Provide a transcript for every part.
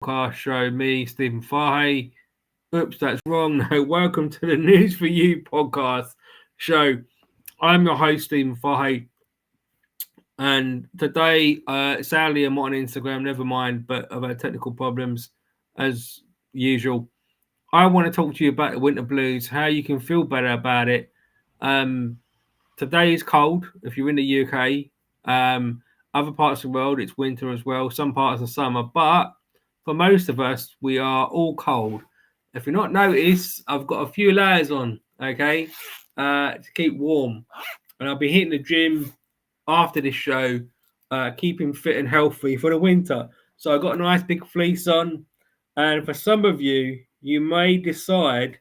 podcast show. Me, Stephen Fahey. Oops, that's wrong. No, welcome to the News for You podcast show. I'm your host, Stephen Fahey, and today, sadly, I'm not on Instagram. Never mind, but I've had technical problems as usual. I want to talk to you about the winter blues, how you can feel better about it. Um, Today is cold if you're in the UK. Other parts of the world, it's winter as well. Some parts are summer, but for most of us, we are all cold. If you're not noticed, I've got a few layers on, okay, to keep warm. And I'll be hitting the gym after this show, keeping fit and healthy for the winter. So I've got a nice big fleece on. And for some of you, you may decide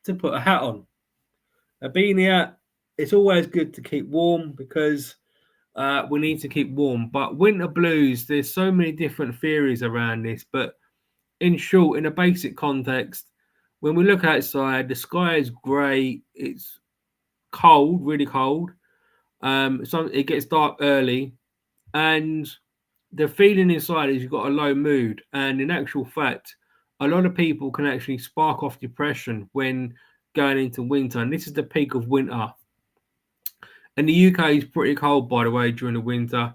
to put a hat on. A beanie hat, it's always good to keep warm because we need to keep warm. But winter blues, there's so many different theories around this. But in short, in a basic context, when we look outside, the sky is grey. It's cold, really cold. It gets dark early, and the feeling inside is you've got a low mood. And in actual fact, a lot of people can actually spark off depression when going into winter. And this is the peak of winter. And the UK is pretty cold, by the way, during the winter.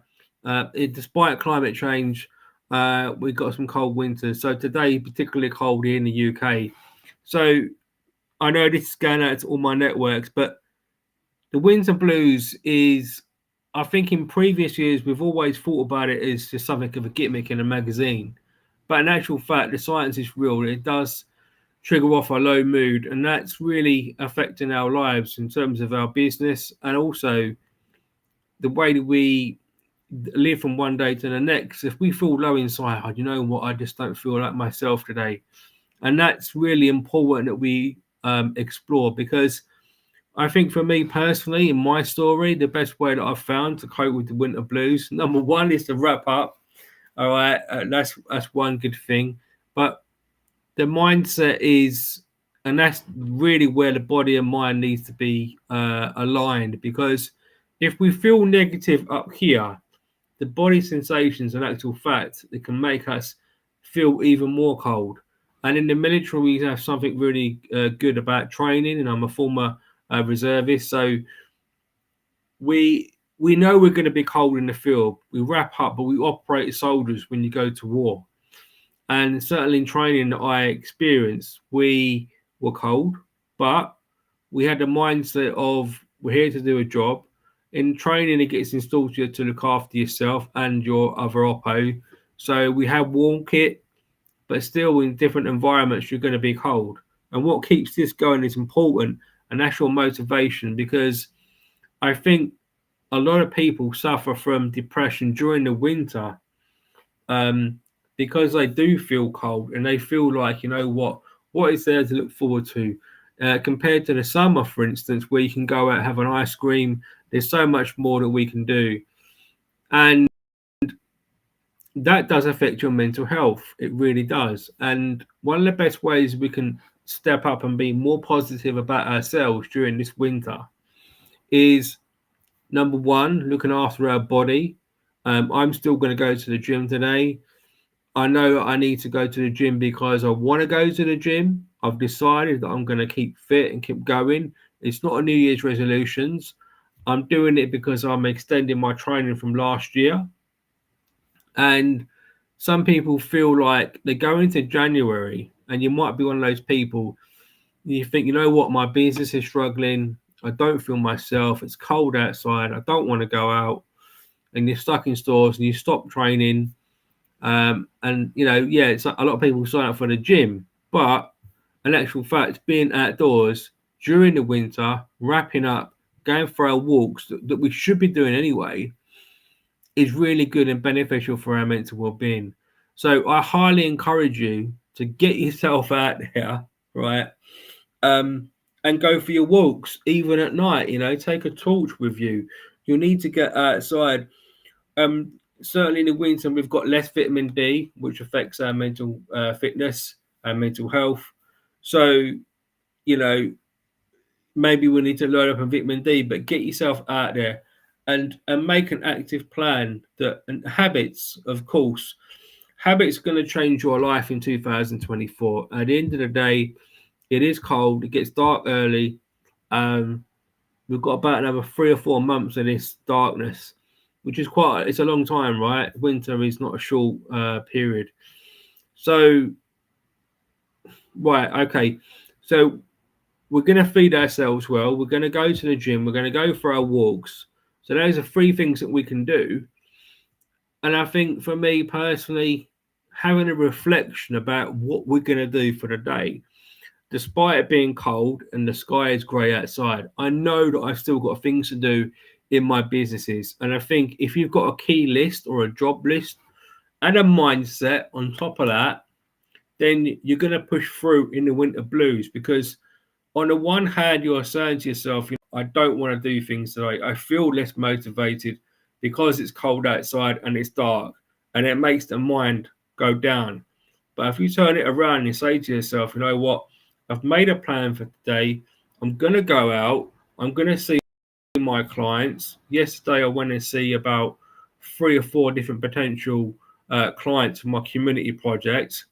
Despite climate change, we've got some cold winters. So today, particularly cold here in the UK. So I know this is going out to all my networks, but the winter blues is, I think in previous years, we've always thought about it as just something of a gimmick in a magazine. But in actual fact, the science is real. It does trigger off a low mood, and that's really affecting our lives in terms of our business and also the way that we live from one day to the next. If we feel low inside, you know what, I just don't feel like myself today. And that's really important that we explore, because I think for me personally, in my story, the best way that I've found to cope with the winter blues, number one, is to wrap up. All right, that's one good thing. But the mindset is, and that's really where the body and mind needs to be aligned, because if we feel negative up here, the body sensations and actual fact, it can make us feel even more cold. And in the military, we have something really good about training, and I'm a former reservist, so we know we're going to be cold in the field. We wrap up, but we operate as soldiers when you go to war. And certainly in training that I experienced, we were cold, but we had the mindset of we're here to do a job. In training, it gets installed to you to look after yourself and your other oppo. So we have warm kit, but still in different environments, you're going to be cold. And what keeps this going is important, and that's your motivation, because I think a lot of people suffer from depression during the winter, um, because they do feel cold and they feel like, you know what is there to look forward to? Compared to the summer, for instance, where you can go out, have an ice cream, there's so much more that we can do. And that does affect your mental health. It really does. And one of the best ways we can step up and be more positive about ourselves during this winter is, number one, looking after our body. I'm still going to go to the gym today. I know I need to go to the gym because I want to go to the gym. I've decided that I'm going to keep fit and keep going. It's not a New Year's resolutions. I'm doing it because I'm extending my training from last year. And some people feel like they go into January, and you might be one of those people. You think, you know what, my business is struggling. I don't feel myself. It's cold outside. I don't want to go out. And you're stuck in stores and you stop training. And yeah, it's a lot of people sign up for the gym, but in actual fact, being outdoors during the winter, wrapping up, going for our walks that we should be doing anyway, is really good and beneficial for our mental well-being. So I highly encourage you to get yourself out there, right? Um, and go for your walks, even at night. Take a torch with you. You'll need to get outside. Um, Certainly in the winter, we've got less vitamin D, which affects our mental fitness and mental health. So, you know, maybe we need to load up on vitamin D, but get yourself out there and make an active plan, that and habits, of course. Habits are going to change your life in 2024. At the end of the day, it is cold. It gets dark early. We've got about another 3 or 4 months of this darkness, which is it's a long time, right? Winter is not a short period. So, right, okay. So we're going to feed ourselves well. We're going to go to the gym. We're going to go for our walks. So those are 3 things that we can do. And I think for me personally, having a reflection about what we're going to do for the day, despite it being cold and the sky is grey outside, I know that I've still got things to do in my businesses. And I think if you've got a key list or a job list and a mindset on top of that, then you're going to push through in the winter blues. Because on the one hand, you're saying to yourself, I don't want to do things today. I feel less motivated because it's cold outside and it's dark, and it makes the mind go down. But if you turn it around and say to yourself, you know what, I've made a plan for today. I'm going to go out. I'm going to see my clients. Yesterday, I went and see about 3 or 4 different potential clients for my community project.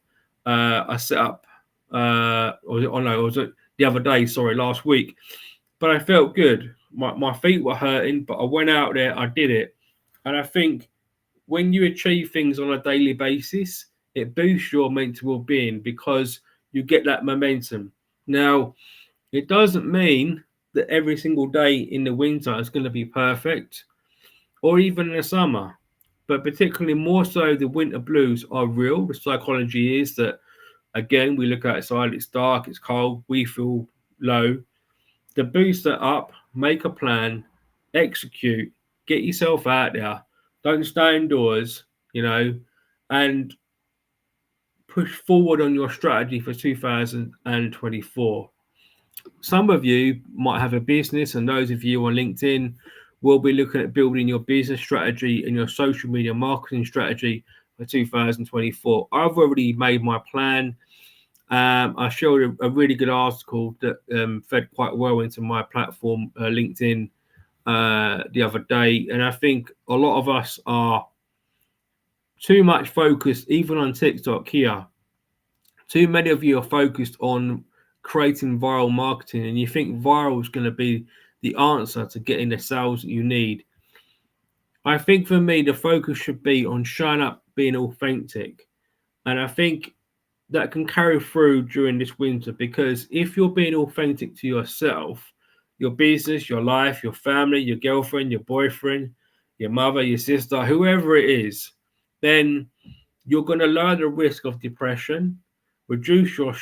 I set up, was it the other day, last week. But I felt good. My feet were hurting, but I went out there, I did it. And I think when you achieve things on a daily basis, it boosts your mental well-being because you get that momentum. Now, it doesn't mean that every single day in the winter is going to be perfect, or even in the summer. But particularly more so, the winter blues are real. The psychology is that, again, we look outside, it's dark, it's cold, we feel low. To boost that up, make a plan, execute, get yourself out there. Don't stay indoors, and push forward on your strategy for 2024. Some of you might have a business, and those of you on LinkedIn will be looking at building your business strategy and your social media marketing strategy for 2024. I've already made my plan. I showed a really good article that fed quite well into my platform, LinkedIn, the other day. And I think a lot of us are too much focused, even on TikTok here. Too many of you are focused on creating viral marketing, and you think viral is going to be the answer to getting the sales that you need. I think for me, the focus should be on showing up, being authentic. And I think that can carry through during this winter, because if you're being authentic to yourself, your business, your life, your family, your girlfriend, your boyfriend, your mother, your sister, whoever it is, then you're going to lower the risk of depression, reduce your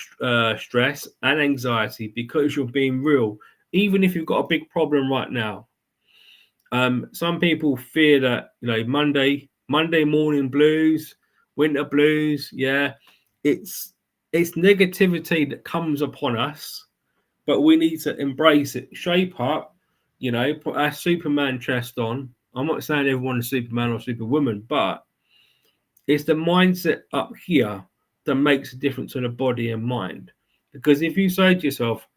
stress and anxiety, because you're being real, even if you've got a big problem right now. Some people fear that, Monday morning blues, winter blues, yeah, it's negativity that comes upon us, but we need to embrace it, shape up, put our Superman chest on. I'm not saying everyone is Superman or Superwoman, but it's the mindset up here that makes a difference in the body and mind. Because if you say to yourself,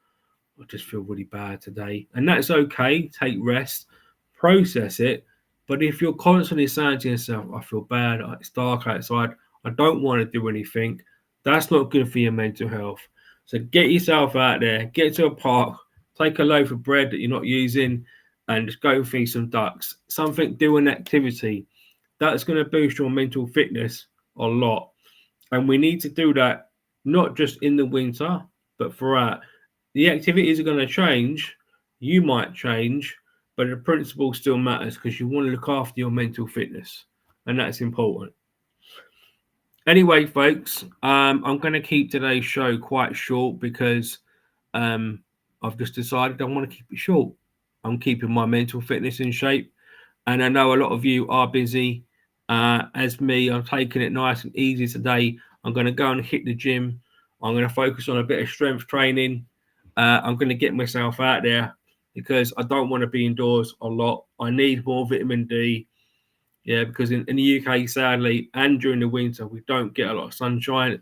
I just feel really bad today, and that's okay, take rest, process it. But if you're constantly saying to yourself, I feel bad, it's dark outside, I don't want to do anything, that's not good for your mental health. So get yourself out there, get to a park, take a loaf of bread that you're not using, and just go feed some ducks. Do an activity. That's going to boost your mental fitness a lot. And we need to do that not just in the winter, but throughout. The activities are going to change. You might change, but the principle still matters, because you want to look after your mental fitness, and that's important. Anyway, folks, I'm going to keep today's show quite short because I've just decided I want to keep it short. I'm keeping my mental fitness in shape, and I know a lot of you are busy. As me, I'm taking it nice and easy today. I'm going to go and hit the gym. I'm going to focus on a bit of strength training. I'm going to get myself out there because I don't want to be indoors a lot. I need more vitamin D. Yeah, because in the UK, sadly, and during the winter, we don't get a lot of sunshine.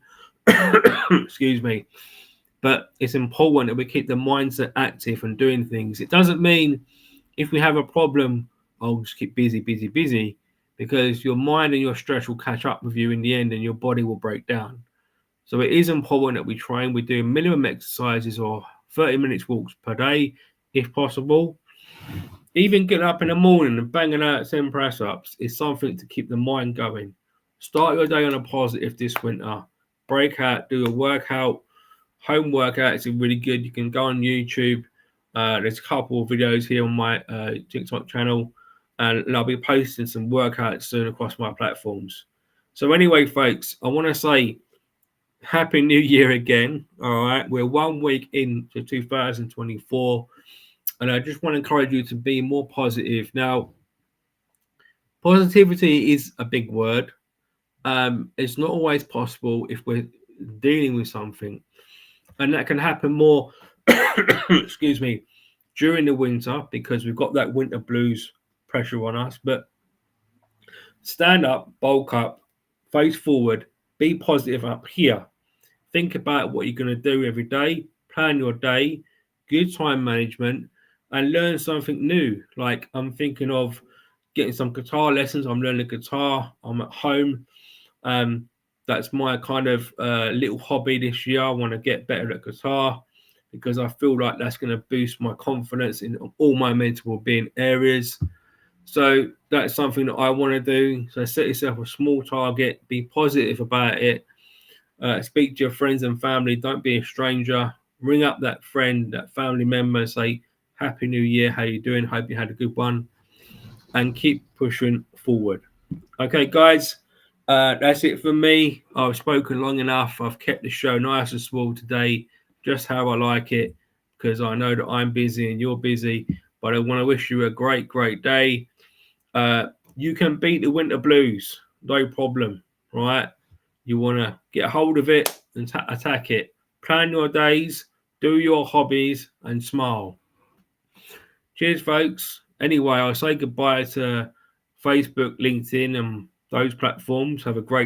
Excuse me. But it's important that we keep the mindset active and doing things. It doesn't mean if we have a problem, I'll just keep busy. because your mind and your stress will catch up with you in the end and your body will break down. So it is important that we train. We do minimum exercises or 30 minutes walks per day, if possible. Even getting up in the morning and banging out 10 press ups is something to keep the mind going. Start your day on a positive this winter. Break out, do a workout. Home workouts are really good. You can go on YouTube. There's a couple of videos here on my TikTok channel, and I'll be posting some workouts soon across my platforms. So, anyway, folks, I want to say Happy New Year again. All right, we're 1 week into 2024. And I just want to encourage you to be more positive. Now, positivity is a big word. It's not always possible if we're dealing with something. And that can happen more, excuse me, during the winter because we've got that winter blues pressure on us. But stand up, bulk up, face forward, be positive up here. Think about what you're going to do every day, plan your day, good time management, and learn something new. Like I'm thinking of getting some guitar lessons. I'm learning guitar. I'm at home. That's my kind of little hobby this year. I want to get better at guitar because I feel like that's going to boost my confidence in all my mental well-being areas. So that's something that I want to do. So set yourself a small target, be positive about it. Speak to your friends and family. Don't be a stranger. Ring up that friend, that family member, and say, Happy New Year. How you doing? Hope you had a good one. And keep pushing forward. Okay, guys, that's it for me. I've spoken long enough. I've kept the show nice and small today, just how I like it, because I know that I'm busy and you're busy. But I want to wish you a great, great day. You can beat the winter blues, no problem, right? You want to get a hold of it and attack it. Plan your days, do your hobbies, and smile. Cheers, folks. Anyway, I'll say goodbye to Facebook, LinkedIn, and those platforms. Have a great